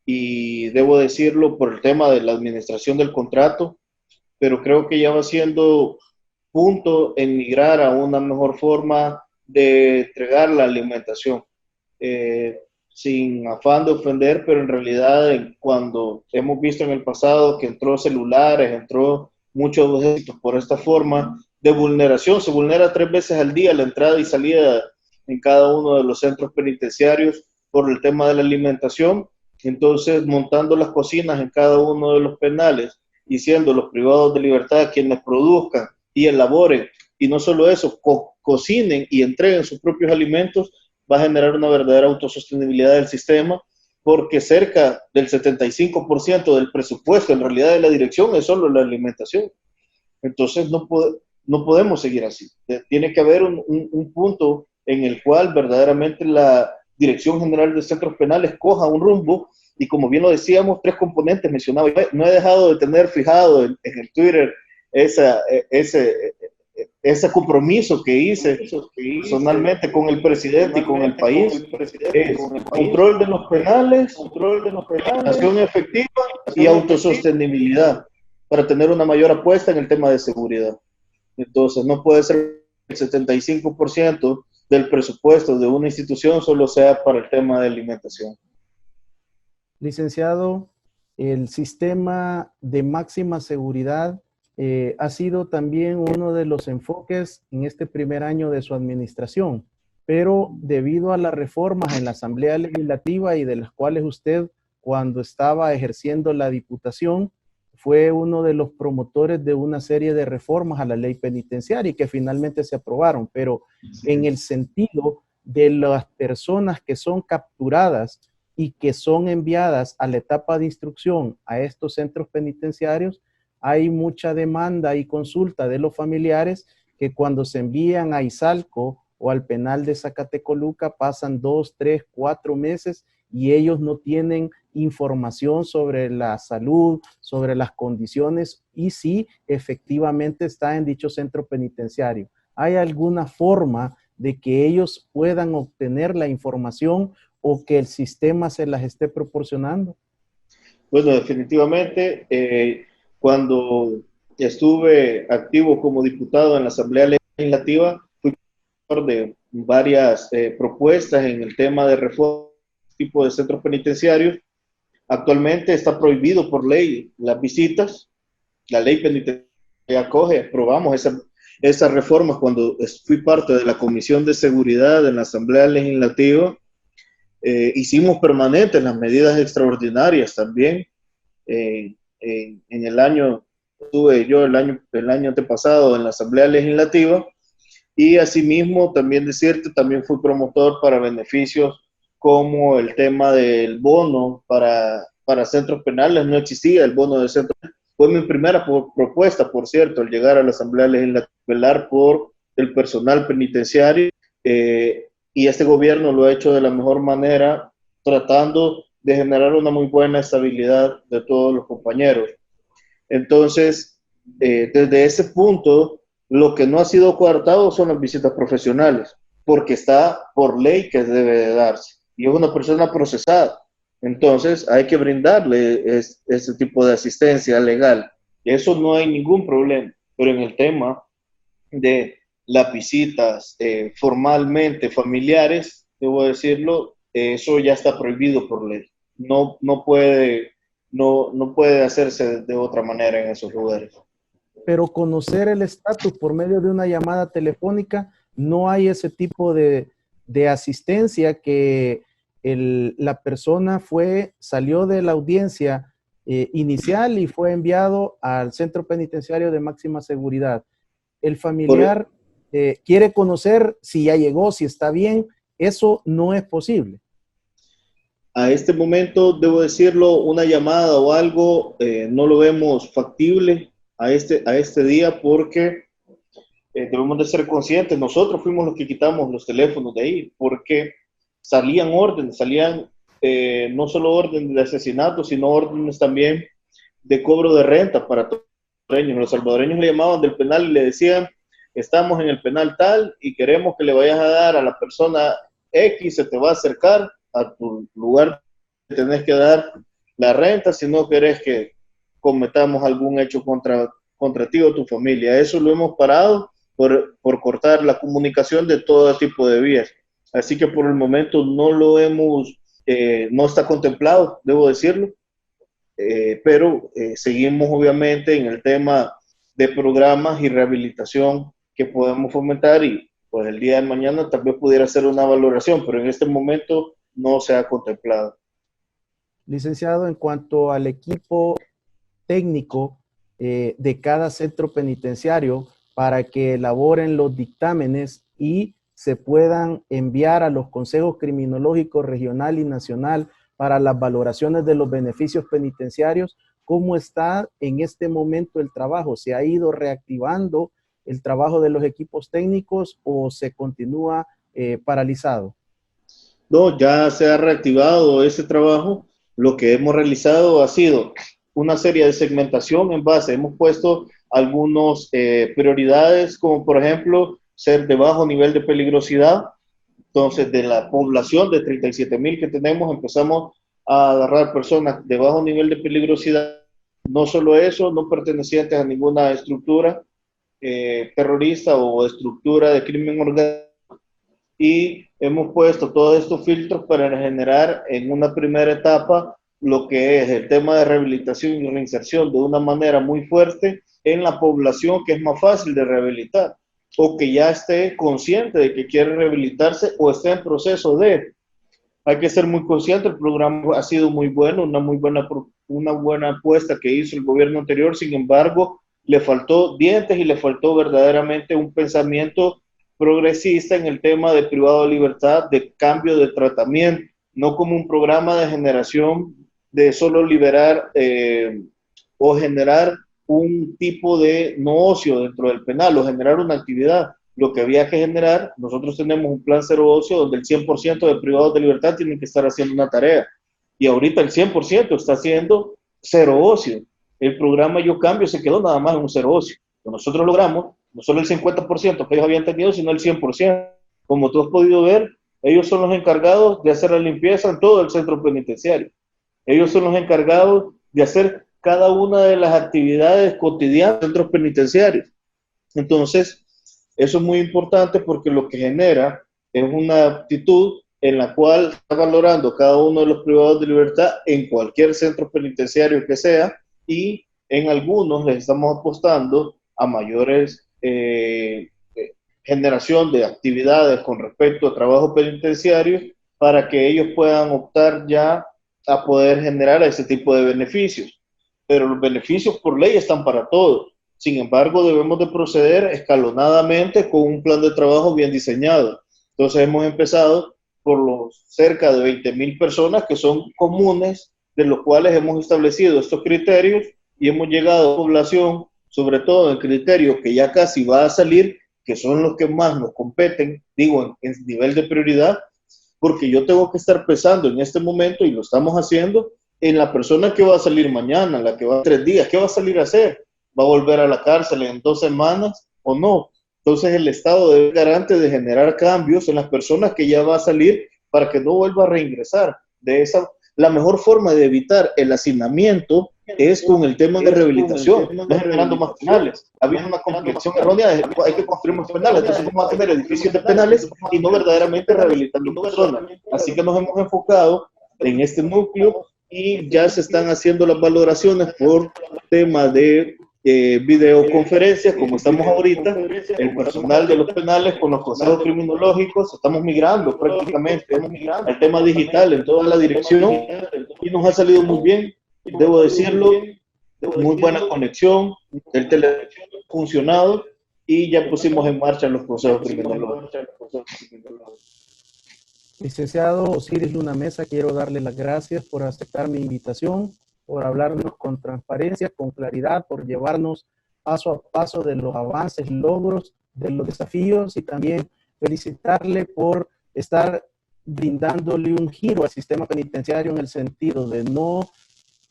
y debo decirlo por el tema de la administración del contrato, pero creo que ya va siendo punto en migrar a una mejor forma de entregar la alimentación. Sin afán de ofender, pero en realidad cuando hemos visto en el pasado que entró celulares, entró muchos éxitos por esta forma de vulneración, se vulnera 3 veces al día la entrada y salida en cada uno de los centros penitenciarios por el tema de la alimentación. Entonces, montando las cocinas en cada uno de los penales y siendo los privados de libertad quienes produzcan y elaboren, y no solo eso, cocinen y entreguen sus propios alimentos, va a generar una verdadera autosostenibilidad del sistema, porque cerca del 75% del presupuesto en realidad de la dirección es solo la alimentación. Entonces no podemos seguir así. Tiene que haber un punto en el cual verdaderamente la Dirección General de Centros Penales coja un rumbo, y como bien lo decíamos, 3 componentes mencionaba. No he dejado de tener fijado en el Twitter ese compromiso que hice personalmente con el presidente y con el país, es control de los penales, acción efectiva y autosostenibilidad para tener una mayor apuesta en el tema de seguridad. Entonces, no puede ser el 75% del presupuesto de una institución solo sea para el tema de alimentación. Licenciado, el sistema de máxima seguridad ha sido también uno de los enfoques en este primer año de su administración, pero debido a las reformas en la Asamblea Legislativa y de las cuales usted, cuando estaba ejerciendo la diputación, fue uno de los promotores de una serie de reformas a la ley penitenciaria y que finalmente se aprobaron, pero en el sentido de las personas que son capturadas y que son enviadas a la etapa de instrucción a estos centros penitenciarios, hay mucha demanda y consulta de los familiares que cuando se envían a Izalco o al penal de Zacatecoluca pasan 2, 3, 4 meses y ellos no tienen información sobre la salud, sobre las condiciones y si efectivamente está en dicho centro penitenciario. ¿Hay alguna forma de que ellos puedan obtener la información o que el sistema se las esté proporcionando? Bueno, definitivamente, cuando estuve activo como diputado en la Asamblea Legislativa, fui autor de varias propuestas en el tema de reforma de tipo de centros penitenciarios. Actualmente está prohibido por ley las visitas. La ley penitenciaria acoge, aprobamos esas reformas cuando fui parte de la Comisión de Seguridad en la Asamblea Legislativa. Hicimos permanentes las medidas extraordinarias también. En el año, estuve yo el año antepasado en la Asamblea Legislativa y asimismo también decirte, también fui promotor para beneficios como el tema del bono para centros penales. No existía el bono de centros penales. Fue mi primera propuesta, por cierto, al llegar a la Asamblea Legislativa, velar por el personal penitenciario, y este gobierno lo ha hecho de la mejor manera, tratando de generar una muy buena estabilidad de todos los compañeros. Entonces, desde ese punto, lo que no ha sido coartado son las visitas profesionales, porque está por ley que debe de darse, y es una persona procesada. Entonces, hay que brindarle ese tipo de asistencia legal. Eso no hay ningún problema, pero en el tema de las visitas formalmente familiares, debo decirlo, eso ya está prohibido por ley. No puede hacerse de otra manera en esos lugares. Pero conocer el estatus por medio de una llamada telefónica, no hay ese tipo de asistencia que la persona salió de la audiencia inicial y fue enviado al centro penitenciario de máxima seguridad. El familiar quiere conocer si ya llegó, si está bien. Eso no es posible. A este momento, debo decirlo, una llamada o algo no lo vemos factible a este día, porque debemos de ser conscientes. Nosotros fuimos los que quitamos los teléfonos de ahí, porque salían órdenes, no solo órdenes de asesinato, sino órdenes también de cobro de renta para todos los salvadoreños. Los salvadoreños le llamaban del penal y le decían: estamos en el penal tal y queremos que le vayas a dar a la persona X, se te va a acercar a tu lugar, tenés que dar la renta si no querés que cometamos algún hecho contra ti o tu familia. Eso lo hemos parado por cortar la comunicación de todo tipo de vías. Así que por el momento no está contemplado, debo decirlo, pero seguimos obviamente en el tema de programas y rehabilitación que podemos fomentar, y pues el día de mañana tal vez pudiera ser una valoración, pero en este momento no se ha contemplado. Licenciado, en cuanto al equipo técnico de cada centro penitenciario para que elaboren los dictámenes y se puedan enviar a los consejos criminológicos regional y nacional para las valoraciones de los beneficios penitenciarios, ¿cómo está en este momento el trabajo? ¿Se ha ido reactivando el trabajo de los equipos técnicos o se continúa paralizado? No, ya se ha reactivado ese trabajo. Lo que hemos realizado ha sido una serie de segmentación en base. Hemos puesto algunas prioridades, como por ejemplo ser de bajo nivel de peligrosidad. Entonces, de la población de 37,000 que tenemos, empezamos a agarrar personas de bajo nivel de peligrosidad. No solo eso, no pertenecientes a ninguna estructura terrorista o estructura de crimen organizado. Y hemos puesto todos estos filtros para generar en una primera etapa lo que es el tema de rehabilitación y reinserción de una manera muy fuerte en la población que es más fácil de rehabilitar o que ya esté consciente de que quiere rehabilitarse o esté en proceso de. Hay que ser muy consciente, el programa ha sido muy bueno, una buena apuesta que hizo el gobierno anterior. Sin embargo, le faltó dientes y le faltó verdaderamente un pensamiento progresista en el tema de privado de libertad, de cambio de tratamiento. no como un programa de generación de solo liberar o generar un tipo de no ocio dentro del penal o generar una actividad. Lo que había que generar, nosotros tenemos un plan cero ocio donde el 100% de privados de libertad tienen que estar haciendo una tarea. Y ahorita el 100% está haciendo cero ocio. El programa Yo Cambio se quedó nada más en un cero ocio. Nosotros logramos no solo el 50% que ellos habían tenido, sino el 100%. Como tú has podido ver, ellos son los encargados de hacer la limpieza en todo el centro penitenciario. Ellos son los encargados de hacer cada una de las actividades cotidianas de centros penitenciarios. Entonces, eso es muy importante porque lo que genera es una actitud en la cual está valorando cada uno de los privados de libertad en cualquier centro penitenciario que sea, y en algunos les estamos apostando a mayores generación de actividades con respecto a trabajo penitenciario para que ellos puedan optar ya a poder generar ese tipo de beneficios. Pero los beneficios por ley están para todos. Sin embargo, debemos de proceder escalonadamente con un plan de trabajo bien diseñado. Entonces hemos empezado por los cerca de 20,000 personas que son comunes, de los cuales hemos establecido estos criterios y hemos llegado a población, sobre todo en criterios que ya casi va a salir, que son los que más nos competen, digo, en nivel de prioridad, porque yo tengo que estar pensando en este momento, y lo estamos haciendo, en la persona que va a salir mañana, la que va a 3 días, ¿qué va a salir a hacer? ¿Va a volver a la cárcel en 2 semanas o no? Entonces el Estado debe garante de generar cambios en las personas que ya va a salir para que no vuelva a reingresar. La mejor forma de evitar el hacinamiento es con el tema de rehabilitación, no generando más penales. Había una comprensión errónea de que hay que construir más penales, entonces vamos a tener edificios de penales y no verdaderamente rehabilitando personas. Así que nos hemos enfocado en este núcleo y ya se están haciendo las valoraciones por temas de videoconferencias, como estamos ahorita, el personal de los penales con los consejos criminológicos, estamos migrando prácticamente al tema digital en toda la dirección y nos ha salido muy bien, debo decirlo, muy buena conexión, el teléfono ha funcionado y ya pusimos en marcha los consejos criminológicos. Licenciado Osiris Luna Mesa, quiero darle las gracias por aceptar mi invitación, por hablarnos con transparencia, con claridad, por llevarnos paso a paso de los avances, logros, de los desafíos, y también felicitarle por estar brindándole un giro al sistema penitenciario en el sentido de no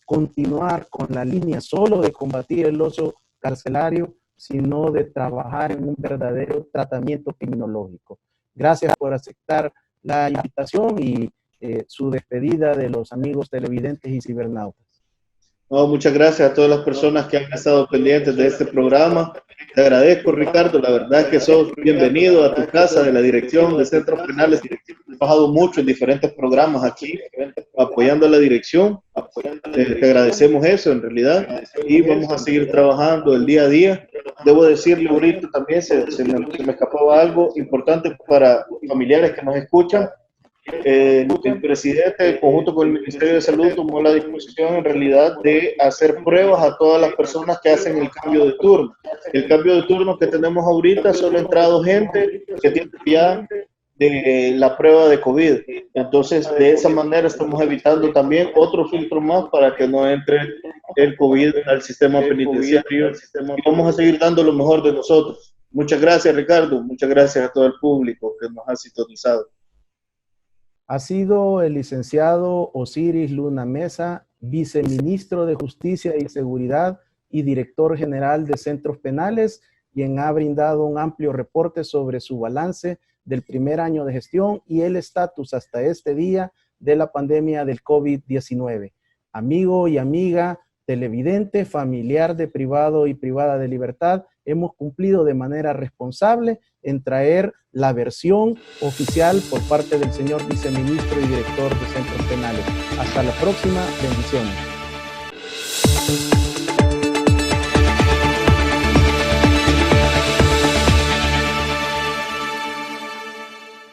continuar con la línea solo de combatir el ocio carcelario, sino de trabajar en un verdadero tratamiento criminológico. Gracias por aceptar la invitación y su despedida de los amigos televidentes y cibernautas. No, muchas gracias a todas las personas que han estado pendientes de este programa. Te agradezco, Ricardo. La verdad es que sos bienvenido a tu casa de la Dirección de Centros Penales. He trabajado mucho en diferentes programas aquí, apoyando a la dirección. Te agradecemos eso, en realidad. Y vamos a seguir trabajando el día a día. Debo decirle ahorita también, se me escapaba algo importante para familiares que nos escuchan. El presidente, conjunto con el Ministerio de Salud, tomó la disposición en realidad de hacer pruebas a todas las personas que hacen el cambio de turno. El cambio de turno que tenemos ahorita solo ha entrado gente que tiene ya de la prueba de COVID. Entonces, de esa manera estamos evitando también otro filtro más para que no entre el COVID al sistema penitenciario. Y vamos a seguir dando lo mejor de nosotros. Muchas gracias, Ricardo. Muchas gracias a todo el público que nos ha sintonizado. Ha sido el licenciado Osiris Luna Mesa, viceministro de Justicia y Seguridad y director general de Centros Penales, quien ha brindado un amplio reporte sobre su balance del primer año de gestión y el estatus hasta este día de la pandemia del COVID-19. Amigo y amiga, televidente, familiar de privado y privada de libertad, hemos cumplido de manera responsable en traer la versión oficial por parte del señor viceministro y director de Centros Penales. Hasta la próxima. Bendiciones.